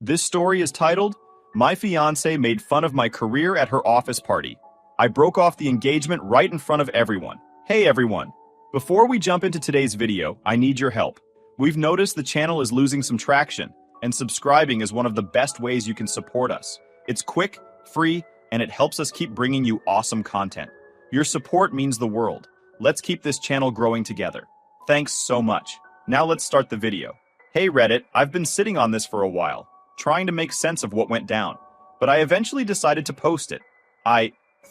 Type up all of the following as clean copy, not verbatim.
This story is titled, My Fiancée Made Fun of My Career at Her Office Party. I broke off the engagement right in front of everyone. Hey everyone! Before we jump into today's video, I need your help. We've noticed the channel is losing some traction, and subscribing is one of the best ways you can support us. It's quick, free, and it helps us keep bringing you awesome content. Your support means the world. Let's keep this channel growing together. Thanks so much. Now let's start the video. Hey Reddit, I've been sitting on this for a while, trying to make sense of what went down, but I eventually decided to post it.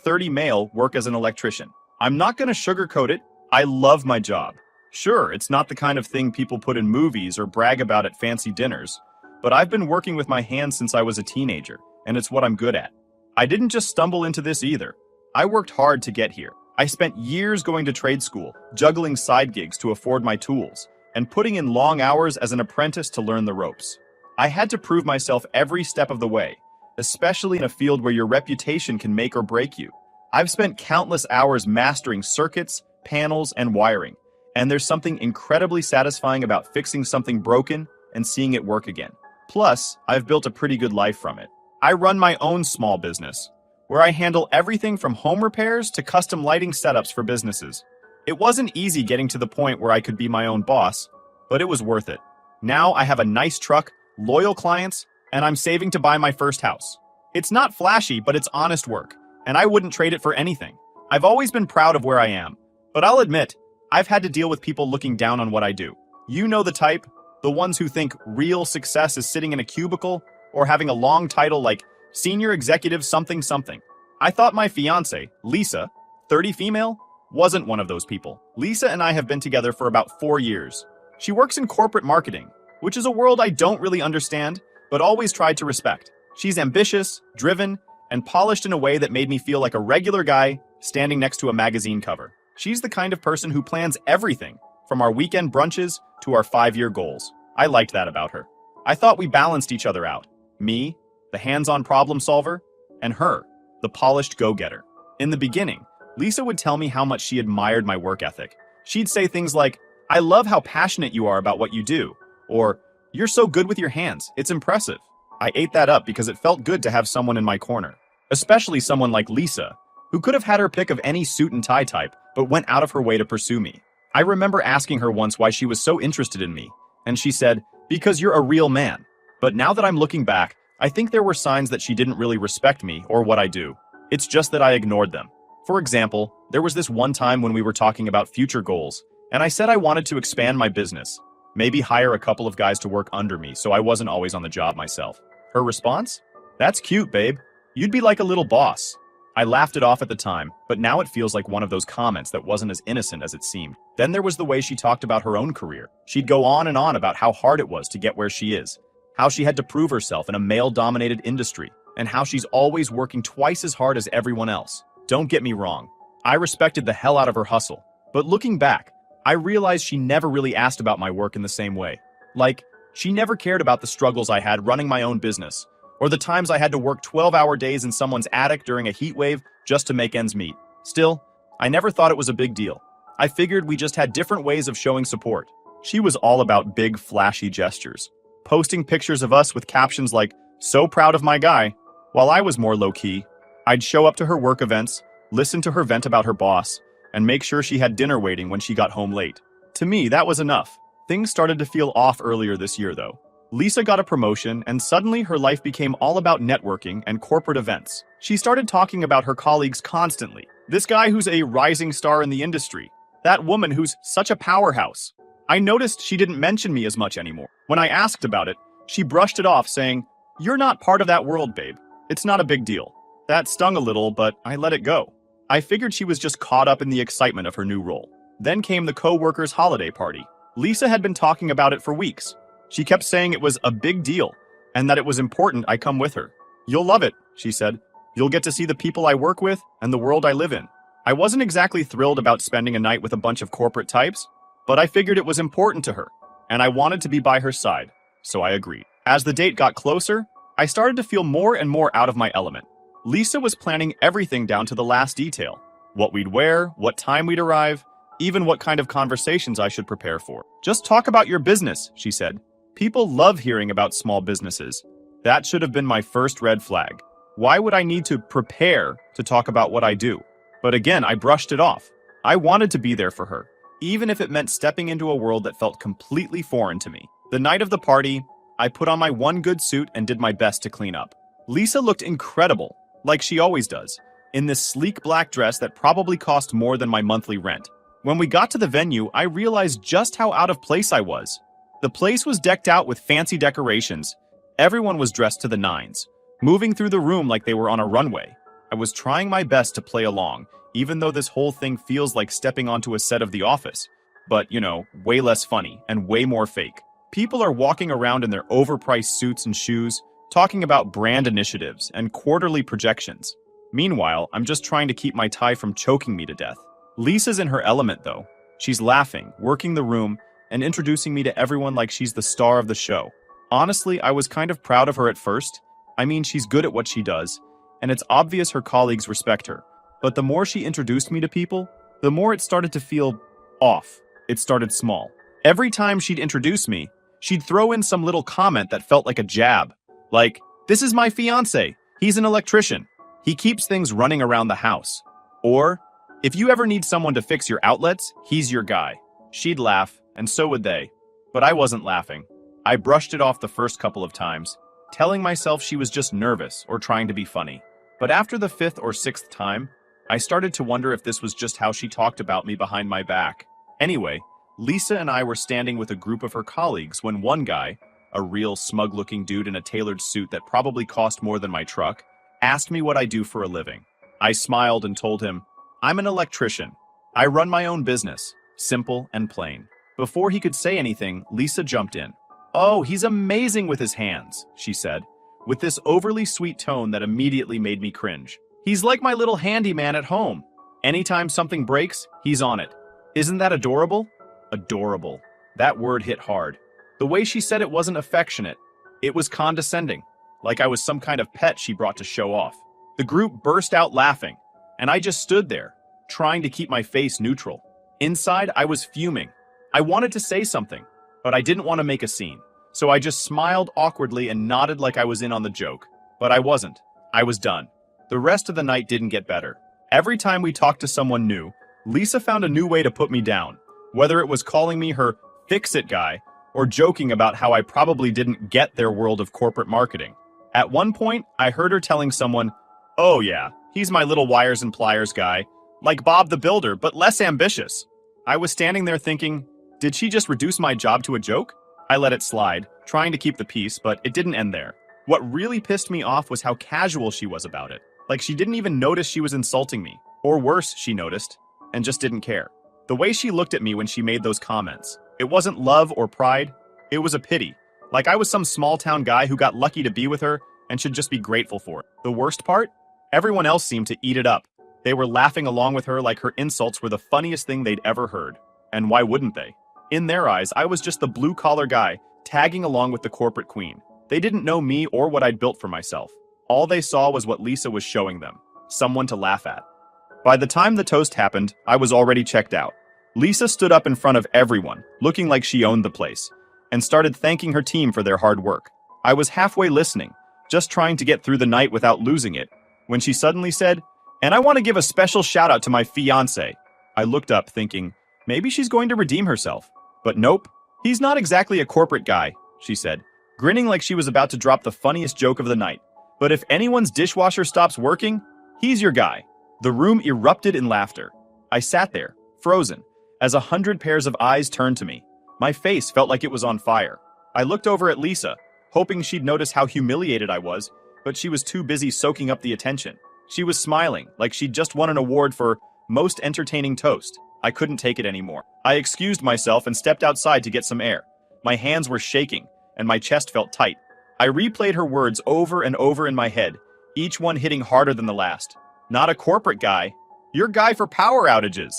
30 male, work as an electrician. I'm not gonna sugarcoat it. I love my job. Sure, it's not the kind of thing people put in movies or brag about at fancy dinners, but I've been working with my hands since I was a teenager, and it's what I'm good at. I didn't just stumble into this either. I worked hard to get here. I spent years going to trade school, juggling side gigs to afford my tools, and putting in long hours as an apprentice to learn the ropes. I had to prove myself every step of the way, especially in a field where your reputation can make or break you. I've spent countless hours mastering circuits, panels, and wiring, and there's something incredibly satisfying about fixing something broken and seeing it work again. Plus, I've built a pretty good life from it. I run my own small business, where I handle everything from home repairs to custom lighting setups for businesses. It wasn't easy getting to the point where I could be my own boss, but it was worth it. Now I have a nice truck, loyal clients, and I'm saving to buy my first house. It's not flashy, but it's honest work, and I wouldn't trade it for anything. I've always been proud of where I am, but I'll admit, I've had to deal with people looking down on what I do. You know the type, the ones who think real success is sitting in a cubicle or having a long title like Senior Executive something something. I thought my fiancée, Lisa, 30 female, wasn't one of those people. Lisa and I have been together for about 4 years. She works in corporate marketing, which is a world I don't really understand, but always tried to respect. She's ambitious, driven, and polished in a way that made me feel like a regular guy standing next to a magazine cover. She's the kind of person who plans everything, from our weekend brunches to our 5-year goals. I liked that about her. I thought we balanced each other out. Me, the hands-on problem solver, and her, the polished go-getter. In the beginning, Lisa would tell me how much she admired my work ethic. She'd say things like, "I love how passionate you are about what you do," or, "You're so good with your hands, it's impressive." I ate that up because it felt good to have someone in my corner, especially someone like Lisa, who could have had her pick of any suit and tie type, but went out of her way to pursue me. I remember asking her once why she was so interested in me, and she said, "Because you're a real man." But now that I'm looking back, I think there were signs that she didn't really respect me or what I do. It's just that I ignored them. For example, there was this one time when we were talking about future goals, and I said I wanted to expand my business, maybe hire a couple of guys to work under me so I wasn't always on the job myself. Her response? "That's cute, babe. You'd be like a little boss." I laughed it off at the time, but now it feels like one of those comments that wasn't as innocent as it seemed. Then there was the way she talked about her own career. She'd go on and on about how hard it was to get where she is, how she had to prove herself in a male-dominated industry, and how she's always working twice as hard as everyone else. Don't get me wrong, I respected the hell out of her hustle, but looking back, I realized she never really asked about my work in the same way. Like, she never cared about the struggles I had running my own business, or the times I had to work 12-hour days in someone's attic during a heat wave just to make ends meet. Still, I never thought it was a big deal. I figured we just had different ways of showing support. She was all about big, flashy gestures, posting pictures of us with captions like, "So proud of my guy," while I was more low-key. I'd show up to her work events, listen to her vent about her boss, and make sure she had dinner waiting when she got home late. To me, that was enough. Things started to feel off earlier this year, though. Lisa got a promotion, and suddenly her life became all about networking and corporate events. She started talking about her colleagues constantly. This guy who's a rising star in the industry. That woman who's such a powerhouse. I noticed she didn't mention me as much anymore. When I asked about it, she brushed it off, saying, "You're not part of that world, babe. It's not a big deal." That stung a little, but I let it go. I figured she was just caught up in the excitement of her new role. Then came the co-workers' holiday party. Lisa had been talking about it for weeks. She kept saying it was a big deal, and that it was important I come with her. "You'll love it," she said. "You'll get to see the people I work with and the world I live in." I wasn't exactly thrilled about spending a night with a bunch of corporate types, but I figured it was important to her, and I wanted to be by her side, so I agreed. As the date got closer, I started to feel more and more out of my element. Lisa was planning everything down to the last detail. What we'd wear, what time we'd arrive, even what kind of conversations I should prepare for. "Just talk about your business," she said. "People love hearing about small businesses. That should have been my first red flag. Why would I need to prepare to talk about what I do? But again, I brushed it off. I wanted to be there for her, even if it meant stepping into a world that felt completely foreign to me. The night of the party, I put on my one good suit and did my best to clean up. Lisa looked incredible, like she always does, in this sleek black dress that probably cost more than my monthly rent. When we got to the venue, I realized just how out of place I was. The place was decked out with fancy decorations. Everyone was dressed to the nines, moving through the room like they were on a runway. I was trying my best to play along, even though this whole thing feels like stepping onto a set of The Office. But, way less funny and way more fake. People are walking around in their overpriced suits and shoes, talking about brand initiatives and quarterly projections. Meanwhile, I'm just trying to keep my tie from choking me to death. Lisa's in her element, though. She's laughing, working the room, and introducing me to everyone like she's the star of the show. Honestly, I was kind of proud of her at first. I mean, she's good at what she does, and it's obvious her colleagues respect her. But the more she introduced me to people, the more it started to feel off. It started small. Every time she'd introduce me, she'd throw in some little comment that felt like a jab. Like, "This is my fiancé. He's an electrician. He keeps things running around the house." Or, "If you ever need someone to fix your outlets, he's your guy." She'd laugh, and so would they. But I wasn't laughing. I brushed it off the first couple of times, telling myself she was just nervous or trying to be funny. But after the fifth or sixth time, I started to wonder if this was just how she talked about me behind my back. Anyway, Lisa and I were standing with a group of her colleagues when one guy, a real smug-looking dude in a tailored suit that probably cost more than my truck, asked me what I do for a living. I smiled and told him, "I'm an electrician. I run my own business. Simple and plain." Before he could say anything, Lisa jumped in. "Oh, he's amazing with his hands," she said, with this overly sweet tone that immediately made me cringe. "He's like my little handyman at home. Anytime something breaks, he's on it. Isn't that adorable?" Adorable. That word hit hard. The way she said it wasn't affectionate. It was condescending, like I was some kind of pet she brought to show off. The group burst out laughing, and I just stood there, trying to keep my face neutral. Inside, I was fuming. I wanted to say something, but I didn't want to make a scene. So I just smiled awkwardly and nodded like I was in on the joke. But I wasn't. I was done. The rest of the night didn't get better. Every time we talked to someone new, Lisa found a new way to put me down, whether it was calling me her fix-it guy or joking about how I probably didn't get their world of corporate marketing. At one point, I heard her telling someone, "Oh yeah, he's my little wires and pliers guy, like Bob the Builder, but less ambitious." I was standing there thinking, did she just reduce my job to a joke? I let it slide, trying to keep the peace, but it didn't end there. What really pissed me off was how casual she was about it. Like she didn't even notice she was insulting me. Or worse, she noticed, and just didn't care. The way she looked at me when she made those comments, it wasn't love or pride, it was a pity. Like I was some small-town guy who got lucky to be with her and should just be grateful for it. The worst part? Everyone else seemed to eat it up. They were laughing along with her like her insults were the funniest thing they'd ever heard. And why wouldn't they? In their eyes, I was just the blue-collar guy, tagging along with the corporate queen. They didn't know me or what I'd built for myself. All they saw was what Lisa was showing them, someone to laugh at. By the time the toast happened, I was already checked out. Lisa stood up in front of everyone, looking like she owned the place, and started thanking her team for their hard work. I was halfway listening, just trying to get through the night without losing it, when she suddenly said, "And I want to give a special shout out to my fiancé." I looked up thinking, maybe she's going to redeem herself. But nope, he's not exactly a corporate guy, she said, grinning like she was about to drop the funniest joke of the night. But if anyone's dishwasher stops working, he's your guy. The room erupted in laughter. I sat there, frozen, as 100 pairs of eyes turned to me. My face felt like it was on fire. I looked over at Lisa, hoping she'd notice how humiliated I was, but she was too busy soaking up the attention. She was smiling, like she'd just won an award for Most Entertaining Toast. I couldn't take it anymore. I excused myself and stepped outside to get some air. My hands were shaking, and my chest felt tight. I replayed her words over and over in my head, each one hitting harder than the last. Not a corporate guy. Your guy for power outages.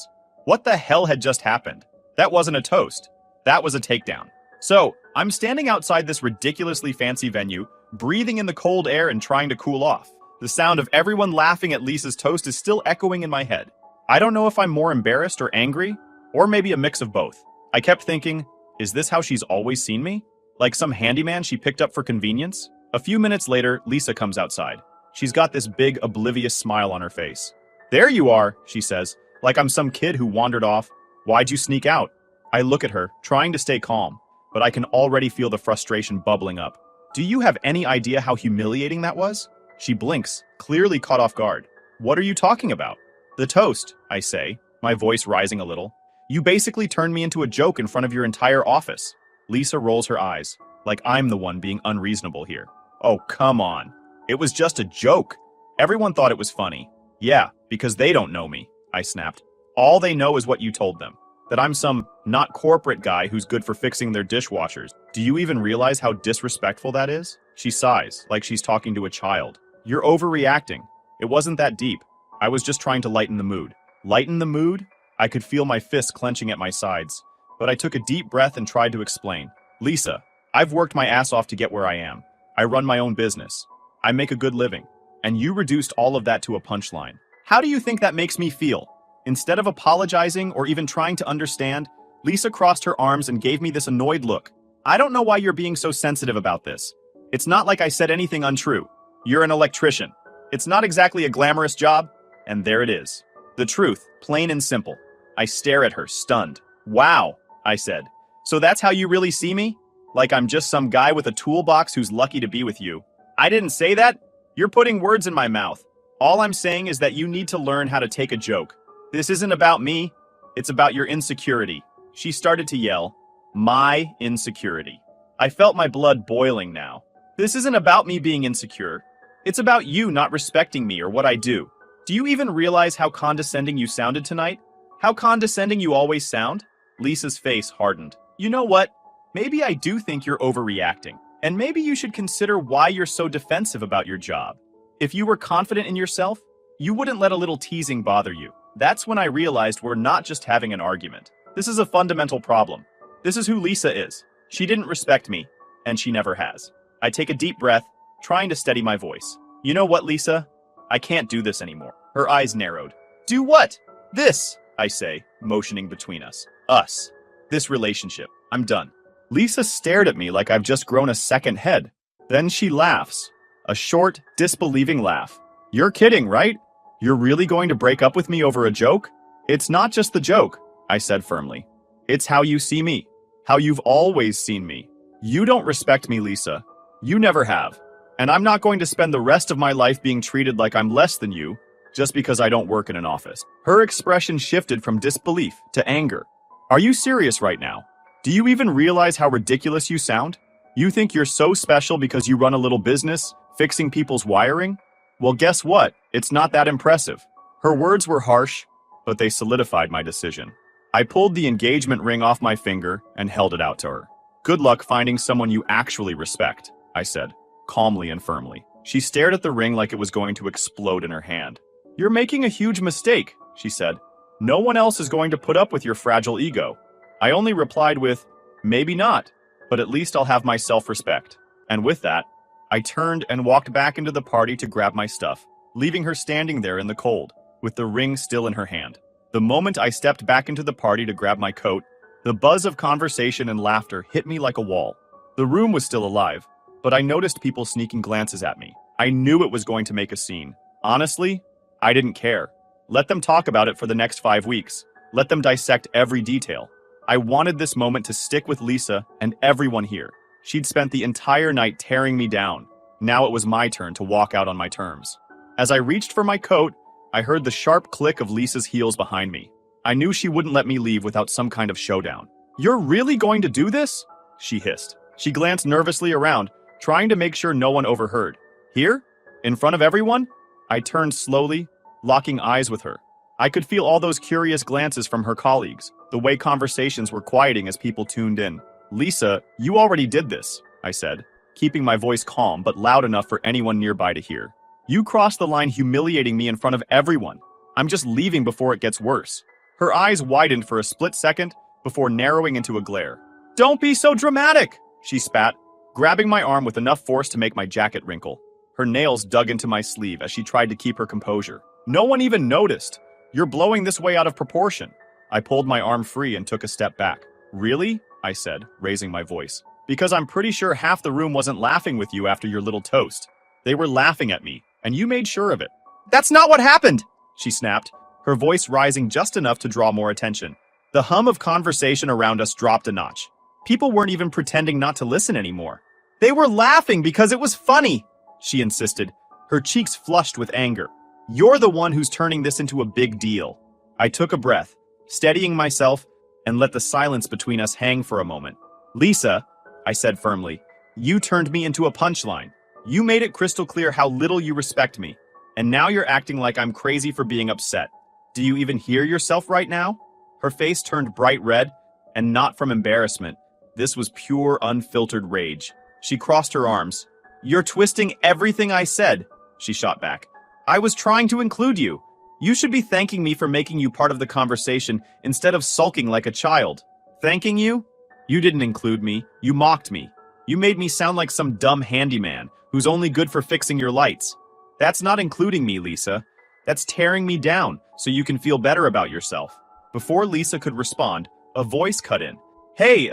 What the hell had just happened? That wasn't a toast. That was a takedown. So, I'm standing outside this ridiculously fancy venue, breathing in the cold air and trying to cool off. The sound of everyone laughing at Lisa's toast is still echoing in my head. I don't know if I'm more embarrassed or angry, or maybe a mix of both. I kept thinking, is this how she's always seen me? Like some handyman she picked up for convenience? A few minutes later, Lisa comes outside. She's got this big, oblivious smile on her face. "There you are," she says, like I'm some kid who wandered off. "Why'd you sneak out?" I look at her, trying to stay calm, but I can already feel the frustration bubbling up. "Do you have any idea how humiliating that was?" She blinks, clearly caught off guard. "What are you talking about?" "The toast," I say, my voice rising a little. "You basically turned me into a joke in front of your entire office." Lisa rolls her eyes, like I'm the one being unreasonable here. "Oh, come on. It was just a joke. Everyone thought it was funny." "Yeah, because they don't know me," I snapped. "All they know is what you told them. That I'm some not corporate guy who's good for fixing their dishwashers. Do you even realize how disrespectful that is?" She sighs, like she's talking to a child. "You're overreacting. It wasn't that deep. I was just trying to lighten the mood." Lighten the mood? I could feel my fists clenching at my sides, but I took a deep breath and tried to explain. "Lisa, I've worked my ass off to get where I am. I run my own business. I make a good living. And you reduced all of that to a punchline. How do you think that makes me feel?" Instead of apologizing or even trying to understand, Lisa crossed her arms and gave me this annoyed look. "I don't know why you're being so sensitive about this. It's not like I said anything untrue. You're an electrician. It's not exactly a glamorous job." And there it is. The truth, plain and simple. I stare at her, stunned. "Wow," I said. "So that's how you really see me? Like I'm just some guy with a toolbox who's lucky to be with you." "I didn't say that. You're putting words in my mouth. All I'm saying is that you need to learn how to take a joke. This isn't about me. It's about your insecurity." She started to yell. My insecurity. I felt my blood boiling now. "This isn't about me being insecure. It's about you not respecting me or what I do. Do you even realize how condescending you sounded tonight? How condescending you always sound?" Lisa's face hardened. "You know what? Maybe I do think you're overreacting. And maybe you should consider why you're so defensive about your job. If you were confident in yourself, you wouldn't let a little teasing bother you." That's when I realized we're not just having an argument. This is a fundamental problem. This is who Lisa is. She didn't respect me, and she never has. I take a deep breath, trying to steady my voice. "You know what, Lisa? I can't do this anymore." Her eyes narrowed. "Do what?" "This," I say, motioning between us. "Us. This relationship. I'm done." Lisa stared at me like I've just grown a second head. Then she laughs. A short, disbelieving laugh. "You're kidding, right? You're really going to break up with me over a joke?" "It's not just the joke," I said firmly. "It's how you see me. How you've always seen me. You don't respect me, Lisa. You never have. And I'm not going to spend the rest of my life being treated like I'm less than you just because I don't work in an office." Her expression shifted from disbelief to anger. "Are you serious right now? Do you even realize how ridiculous you sound? You think you're so special because you run a little business, fixing people's wiring? Well, guess what? It's not that impressive." Her words were harsh, but they solidified my decision. I pulled the engagement ring off my finger and held it out to her. "Good luck finding someone you actually respect," I said, calmly and firmly. She stared at the ring like it was going to explode in her hand. "You're making a huge mistake," she said. "No one else is going to put up with your fragile ego." I only replied with, "Maybe not, but at least I'll have my self-respect." And with that, I turned and walked back into the party to grab my stuff, leaving her standing there in the cold, with the ring still in her hand. The moment I stepped back into the party to grab my coat, the buzz of conversation and laughter hit me like a wall. The room was still alive, but I noticed people sneaking glances at me. I knew it was going to make a scene. Honestly, I didn't care. Let them talk about it for the next 5 weeks. Let them dissect every detail. I wanted this moment to stick with Lisa and everyone here. She'd spent the entire night tearing me down. Now it was my turn to walk out on my terms. As I reached for my coat, I heard the sharp click of Lisa's heels behind me. I knew she wouldn't let me leave without some kind of showdown. "You're really going to do this?" she hissed. She glanced nervously around, trying to make sure no one overheard. "Here? In front of everyone?" I turned slowly, locking eyes with her. I could feel all those curious glances from her colleagues, the way conversations were quieting as people tuned in. "Lisa, you already did this," I said, keeping my voice calm but loud enough for anyone nearby to hear. "You crossed the line humiliating me in front of everyone. I'm just leaving before it gets worse." Her eyes widened for a split second before narrowing into a glare. "Don't be so dramatic," she spat, grabbing my arm with enough force to make my jacket wrinkle. Her nails dug into my sleeve as she tried to keep her composure. "No one even noticed. You're blowing this way out of proportion." I pulled my arm free and took a step back. "Really?" I said, raising my voice. Because I'm pretty sure half the room wasn't laughing with you after your little toast. They were laughing at me, and you made sure of it. That's not what happened, she snapped, her voice rising just enough to draw more attention. The hum of conversation around us dropped a notch. People weren't even pretending not to listen anymore. They were laughing because it was funny, she insisted, her cheeks flushed with anger. You're the one who's turning this into a big deal. I took a breath, steadying myself, and let the silence between us hang for a moment. Lisa, I said firmly, you turned me into a punchline. You made it crystal clear how little you respect me, and now you're acting like I'm crazy for being upset. Do you even hear yourself right now? Her face turned bright red, and not from embarrassment. This was pure, unfiltered rage. She crossed her arms. You're twisting everything I said, she shot back. I was trying to include you. You should be thanking me for making you part of the conversation instead of sulking like a child. Thanking you? You didn't include me. You mocked me. You made me sound like some dumb handyman who's only good for fixing your lights. That's not including me, Lisa. That's tearing me down so you can feel better about yourself. Before Lisa could respond, a voice cut in. Hey,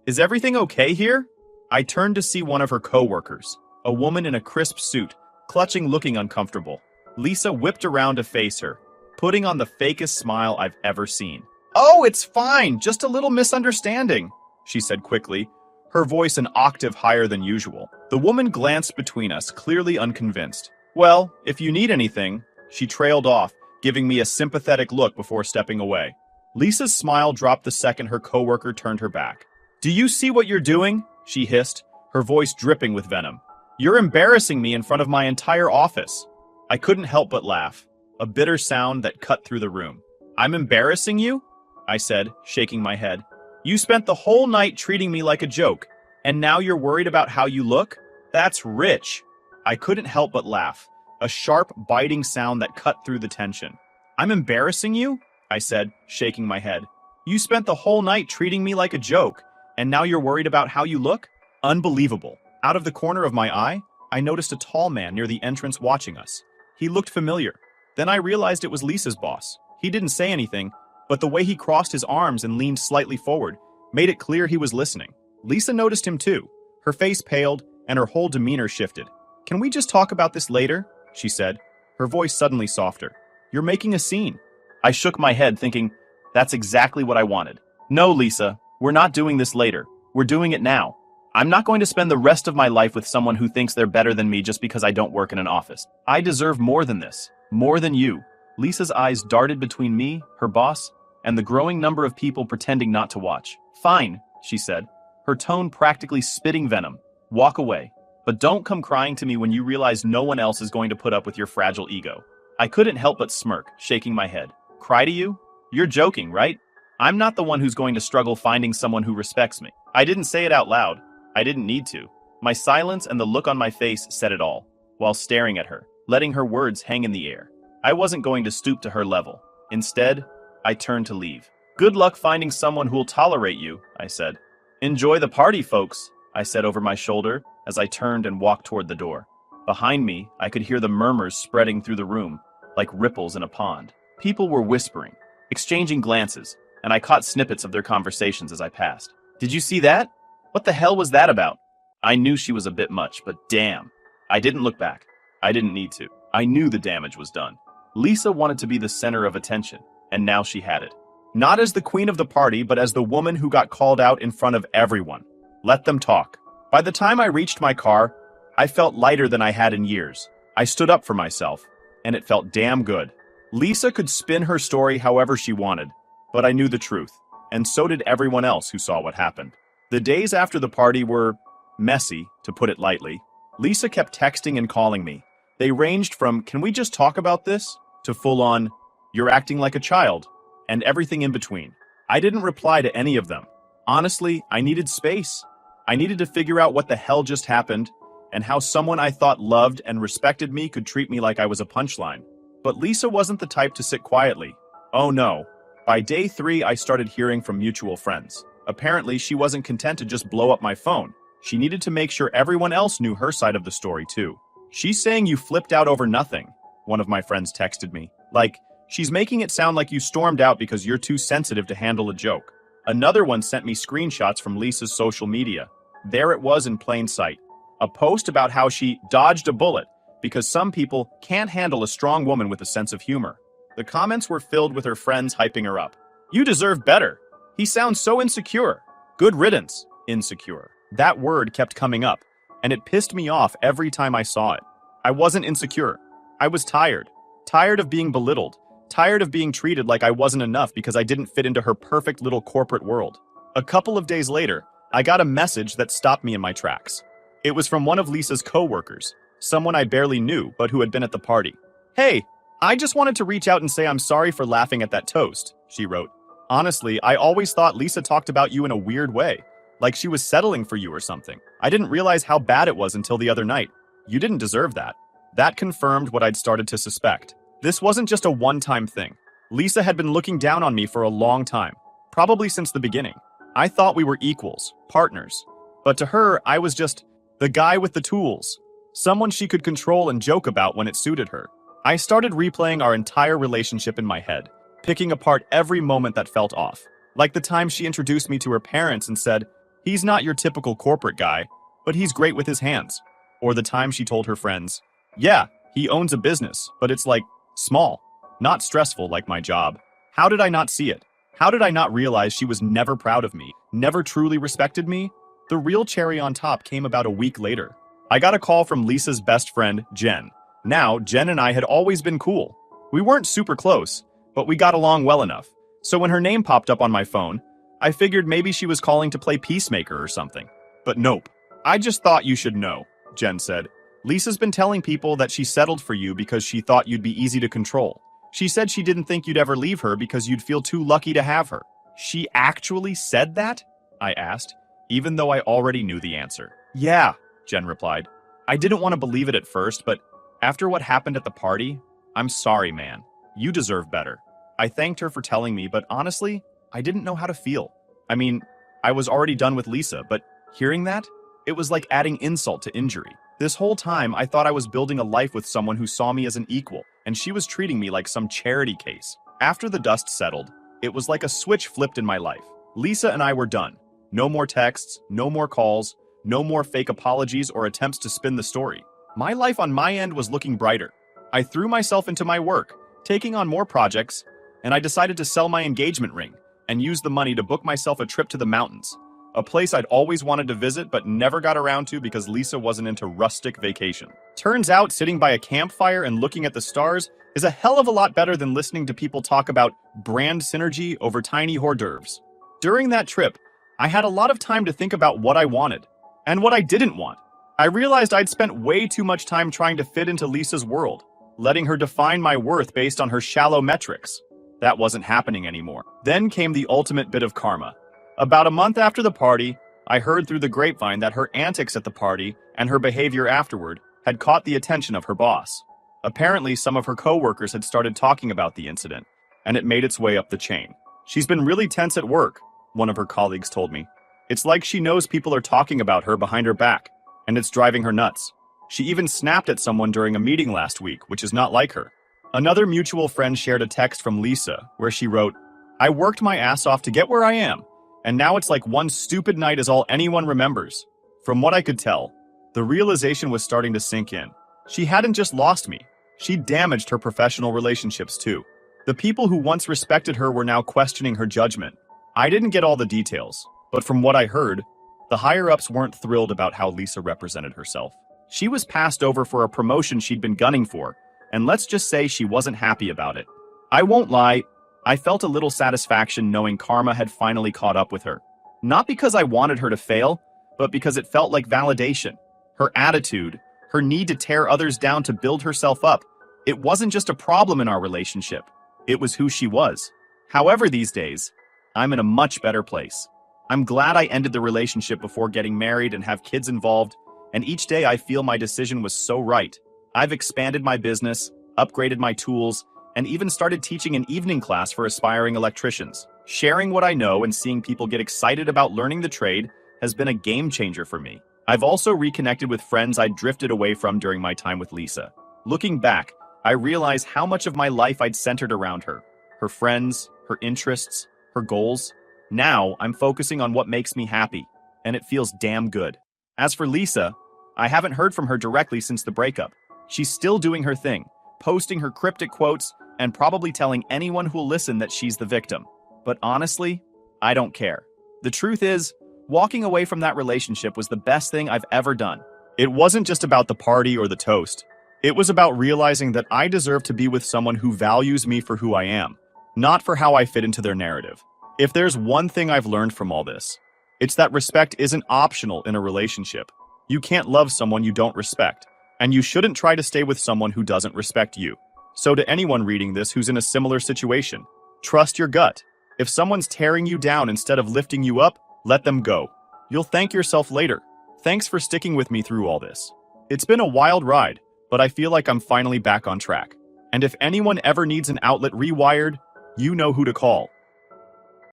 is everything okay here? I turned to see one of her co-workers, a woman in a crisp suit, clutching, looking uncomfortable. Lisa whipped around to face her, putting on the fakest smile I've ever seen. Oh, it's fine, just a little misunderstanding, she said quickly, her voice an octave higher than usual. The woman glanced between us, clearly unconvinced. Well, if you need anything, she trailed off, giving me a sympathetic look before stepping away. Lisa's smile dropped the second her coworker turned her back. Do you see what you're doing? She hissed, her voice dripping with venom. You're embarrassing me in front of my entire office. I couldn't help but laugh, a bitter sound that cut through the room. I'm embarrassing you? I said, shaking my head. You spent the whole night treating me like a joke, and now you're worried about how you look? That's rich. I couldn't help but laugh, a sharp, biting sound that cut through the tension. I'm embarrassing you? I said, shaking my head. You spent the whole night treating me like a joke, and now you're worried about how you look? Unbelievable. Out of the corner of my eye, I noticed a tall man near the entrance watching us. He looked familiar. Then I realized it was Lisa's boss. He didn't say anything, but the way he crossed his arms and leaned slightly forward made it clear he was listening. Lisa noticed him too. Her face paled, and her whole demeanor shifted. Can we just talk about this later? She said, her voice suddenly softer. You're making a scene. I shook my head, thinking, that's exactly what I wanted. No, Lisa, we're not doing this later. We're doing it now. I'm not going to spend the rest of my life with someone who thinks they're better than me just because I don't work in an office. I deserve more than this. More than you. Lisa's eyes darted between me, her boss, and the growing number of people pretending not to watch. Fine, she said, her tone practically spitting venom. Walk away. But don't come crying to me when you realize no one else is going to put up with your fragile ego. I couldn't help but smirk, shaking my head. Cry to you? You're joking, right? I'm not the one who's going to struggle finding someone who respects me. I didn't say it out loud. I didn't need to. My silence and the look on my face said it all, while staring at her, letting her words hang in the air. I wasn't going to stoop to her level. Instead, I turned to leave. Good luck finding someone who'll tolerate you, I said. Enjoy the party, folks, I said over my shoulder as I turned and walked toward the door. Behind me, I could hear the murmurs spreading through the room, like ripples in a pond. People were whispering, exchanging glances, and I caught snippets of their conversations as I passed. Did you see that? What the hell was that about? I knew she was a bit much, but damn. I didn't look back. I didn't need to. I knew the damage was done. Lisa wanted to be the center of attention, and now she had it. Not as the queen of the party, but as the woman who got called out in front of everyone. Let them talk. By the time I reached my car, I felt lighter than I had in years. I stood up for myself, and it felt damn good. Lisa could spin her story however she wanted, but I knew the truth, and so did everyone else who saw what happened. The days after the party were messy, to put it lightly. Lisa kept texting and calling me. They ranged from, can we just talk about this, to full-on, you're acting like a child, and everything in between. I didn't reply to any of them. Honestly, I needed space. I needed to figure out what the hell just happened, and how someone I thought loved and respected me could treat me like I was a punchline. But Lisa wasn't the type to sit quietly. Oh no. By day 3, I started hearing from mutual friends. Apparently, she wasn't content to just blow up my phone. She needed to make sure everyone else knew her side of the story too. She's saying you flipped out over nothing, one of my friends texted me. Like, she's making it sound like you stormed out because you're too sensitive to handle a joke. Another one sent me screenshots from Lisa's social media. there it was in plain sight. A post about how she dodged a bullet because some people can't handle a strong woman with a sense of humor. The comments were filled with her friends hyping her up. You deserve better. He sounds so insecure. Good riddance, insecure. That word kept coming up, and it pissed me off every time I saw it. I wasn't insecure. I was tired. Tired of being belittled. Tired of being treated like I wasn't enough because I didn't fit into her perfect little corporate world. A couple of days later, I got a message that stopped me in my tracks. It was from one of Lisa's co-workers, someone I barely knew but who had been at the party. Hey, I just wanted to reach out and say I'm sorry for laughing at that toast, she wrote. Honestly, I always thought Lisa talked about you in a weird way, like she was settling for you or something. I didn't realize how bad it was until the other night. You didn't deserve that. That confirmed what I'd started to suspect. This wasn't just a one-time thing. Lisa had been looking down on me for a long time, probably since the beginning. I thought we were equals, partners. But to her, I was just the guy with the tools, someone she could control and joke about when it suited her. I started replaying our entire relationship in my head, picking apart every moment that felt off. Like the time she introduced me to her parents and said, he's not your typical corporate guy, but he's great with his hands. Or the time she told her friends, yeah, he owns a business, but it's like, small, not stressful like my job. How did I not see it? How did I not realize she was never proud of me, never truly respected me? The real cherry on top came about a week later. I got a call from Lisa's best friend, Jen. Now, Jen and I had always been cool. We weren't super close, but we got along well enough. So when her name popped up on my phone, I figured maybe she was calling to play peacemaker or something. But nope. I just thought you should know, Jen said. Lisa's been telling people that she settled for you because she thought you'd be easy to control. She said she didn't think you'd ever leave her because you'd feel too lucky to have her. She actually said that? I asked, even though I already knew the answer. Yeah, Jen replied. I didn't want to believe it at first, but after what happened at the party, I'm sorry, man. You deserve better. I thanked her for telling me, but honestly, I didn't know how to feel. I mean, I was already done with Lisa, but hearing that, it was like adding insult to injury. This whole time, I thought I was building a life with someone who saw me as an equal, and she was treating me like some charity case. After the dust settled, it was like a switch flipped in my life. Lisa and I were done. No more texts, no more calls, no more fake apologies or attempts to spin the story. My life on my end was looking brighter. I threw myself into my work, taking on more projects, and I decided to sell my engagement ring and use the money to book myself a trip to the mountains, a place I'd always wanted to visit but never got around to because Lisa wasn't into rustic vacation. Turns out sitting by a campfire and looking at the stars is a hell of a lot better than listening to people talk about brand synergy over tiny hors d'oeuvres. During that trip, I had a lot of time to think about what I wanted and what I didn't want. I realized I'd spent way too much time trying to fit into Lisa's world, letting her define my worth based on her shallow metrics. That wasn't happening anymore. Then came the ultimate bit of karma. About a month after the party, I heard through the grapevine that her antics at the party and her behavior afterward had caught the attention of her boss. Apparently, some of her coworkers had started talking about the incident, and it made its way up the chain. She's been really tense at work, one of her colleagues told me. It's like she knows people are talking about her behind her back, and it's driving her nuts. She even snapped at someone during a meeting last week, which is not like her. Another mutual friend shared a text from Lisa, where she wrote, I worked my ass off to get where I am, and now it's like one stupid night is all anyone remembers. From what I could tell, the realization was starting to sink in. She hadn't just lost me, she damaged her professional relationships too. The people who once respected her were now questioning her judgment. I didn't get all the details, but from what I heard, the higher-ups weren't thrilled about how Lisa represented herself. She was passed over for a promotion she'd been gunning for, and let's just say she wasn't happy about it. I won't lie, I felt a little satisfaction knowing karma had finally caught up with her. Not because I wanted her to fail, but because it felt like validation. Her attitude, her need to tear others down to build herself up, it wasn't just a problem in our relationship. It was who she was. However, these days, I'm in a much better place. I'm glad I ended the relationship before getting married and have kids involved, and each day I feel my decision was so right. I've expanded my business, upgraded my tools, and even started teaching an evening class for aspiring electricians. Sharing what I know and seeing people get excited about learning the trade has been a game changer for me. I've also reconnected with friends I'd drifted away from during my time with Lisa. Looking back, I realize how much of my life I'd centered around her. Her friends, her interests, her goals. Now, I'm focusing on what makes me happy. and it feels damn good. As for Lisa, I haven't heard from her directly since the breakup. She's still doing her thing, posting her cryptic quotes, and probably telling anyone who'll listen that she's the victim. But honestly, I don't care. The truth is, walking away from that relationship was the best thing I've ever done. It wasn't just about the party or the toast. It was about realizing that I deserve to be with someone who values me for who I am, not for how I fit into their narrative. If there's one thing I've learned from all this, it's that respect isn't optional in a relationship. You can't love someone you don't respect, and you shouldn't try to stay with someone who doesn't respect you. So to anyone reading this who's in a similar situation, trust your gut. If someone's tearing you down instead of lifting you up, let them go. You'll thank yourself later. Thanks for sticking with me through all this. It's been a wild ride, but I feel like I'm finally back on track. And if anyone ever needs an outlet rewired, you know who to call.